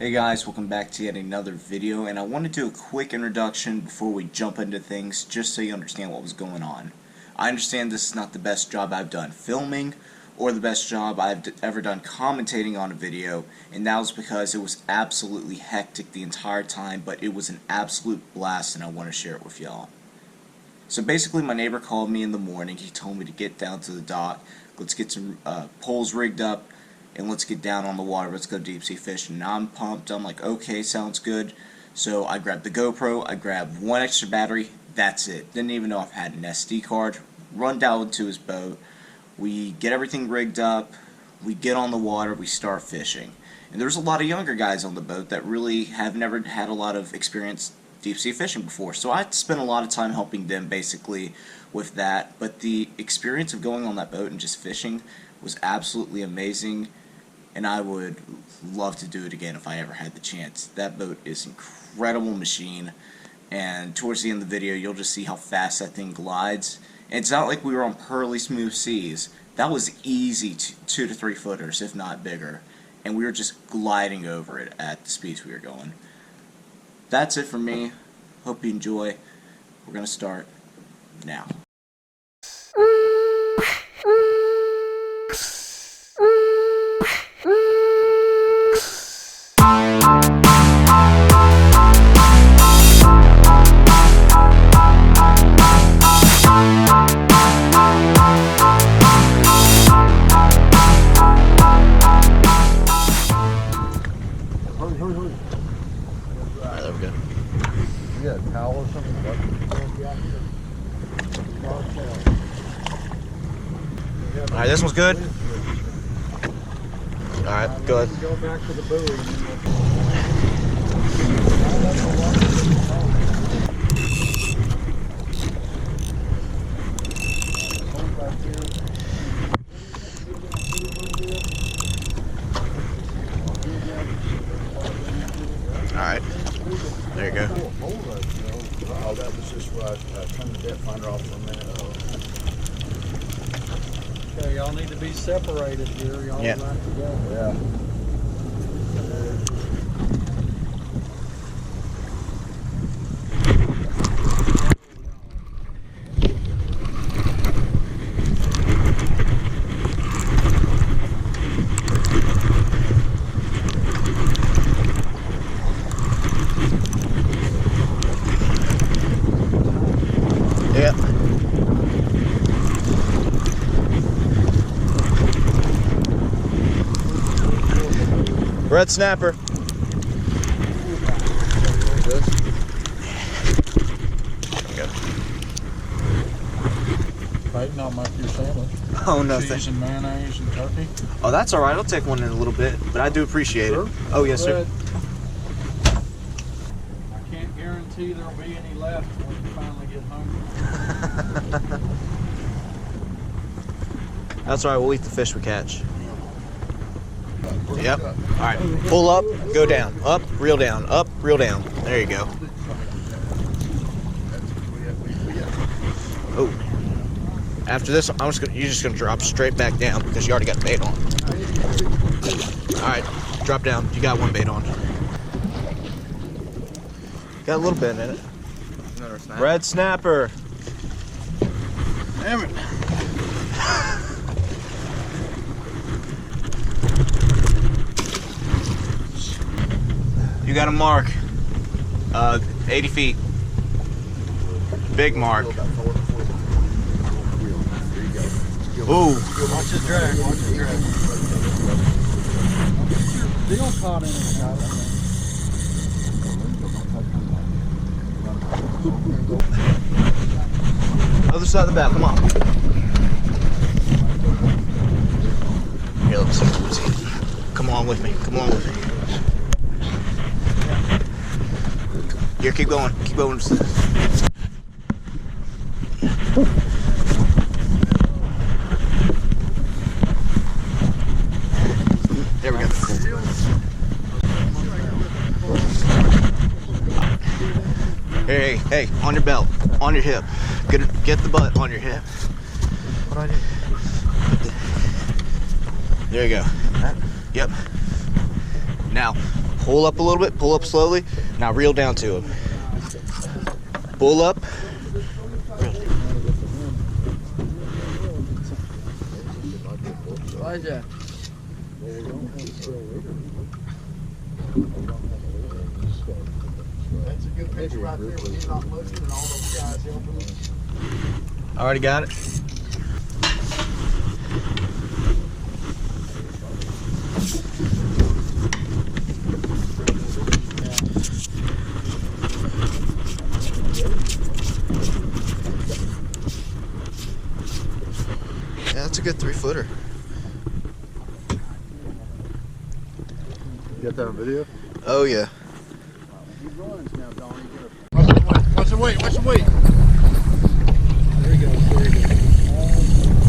Hey guys, welcome back to yet another video, and I want to do a quick introduction before we jump into things, just so you understand what was going on. I understand this is not the best job I've done filming, or the best job I've ever done commentating on a video, and that was because it was absolutely hectic the entire time, but it was an absolute blast, and I want to share it with y'all. So basically, my neighbor called me in the morning. He told me to get down to the dock, let's get some poles rigged up, and let's get down on the water, let's go deep sea fishing. Now I'm pumped, I'm like, okay, sounds good. So I grabbed the GoPro, I grabbed one extra battery, that's it. Didn't even know if I had an SD card. Run down to his boat, we get everything rigged up, we get on the water, we start fishing. And there's a lot of younger guys on the boat that really have never had a lot of experience deep sea fishing before. So I spent a lot of time helping them basically with that. But the experience of going on that boat and just fishing was absolutely amazing. And I would love to do it again if I ever had the chance. That boat is an incredible machine, and towards the end of the video you'll just see how fast that thing glides. And it's not like we were on pearly smooth seas. That was easy 2 to 3 footers, if not bigger, and we were just gliding over it at the speeds we were going. That's it for me. Hope you enjoy. We're gonna start now. Alright, this one's good. Alright, good. Go back to the buoy. Alright, there you go. Oh, that was just where I turned the depth finder off for a minute. Okay, y'all need to be separated here. Y'all Yeah. back together. Yeah. Yep. Red snapper. Right, not much your sandwich. Oh no, Cheese and mayonnaise and turkey. Oh, that's alright. I'll take one in a little bit, but I do appreciate Sure. it. Oh, yes, sir. I can't guarantee there'll be any left when you finally get hungry. That's alright. We'll eat the fish we catch. Yep. Alright. Pull up, go down. Up, reel down. Up, reel down. There you go. Oh. After this, you're just gonna drop straight back down because you already got bait on. Alright, drop down. You got one bait on. Got a little bit in it. Red snapper. Damn it. You got a mark. 80 feet. Big mark. Ooh. Watch his drag, watch his drag. Deal caught in it, guys. Other side of the bow, come on. Here, let me see what's here. Come on with me, come on with me. Here, keep going, keep going. There we go. Hey, hey, on your belt, on your hip. Get the butt on your hip. What do I do? There you go. Yep. Now, Pull up a little bit, pull up slowly. Now reel down to him. Pull up. Elijah. That's a good picture right there when he's not looking and all those guys helping him. Already got it. Yeah, that's a good 3-footer. You got that on video? Oh yeah. Watch the weight, watch the weight. There he goes, there he goes.